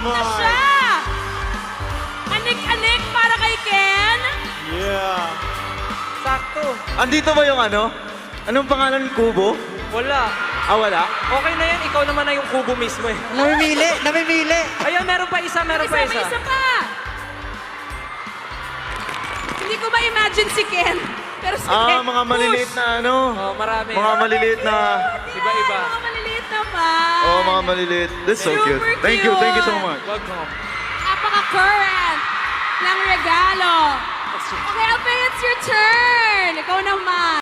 na siya! Anik-anik para kay Ken. Yeah. Sakto. Andito ba yung ano? Anong pangalan? Kubo? Wala. Ah, wala? Okay na yan, ikaw naman na yung kubo mismo eh. Namimili! Ayun, meron pa isa. May isa pa. Hindi ko ma-imagine si Ken. Pero si Ken, Mga maliliit push. na ano? Oh, marami. Mga maliliit na... Iba-iba. Mga maliliit naman. Mga maliliit. That's so cute. Super Thank you so cute. much. Welcome. Napaka-current ng regalo. Okay, Alpha, it's your turn. Ikaw naman.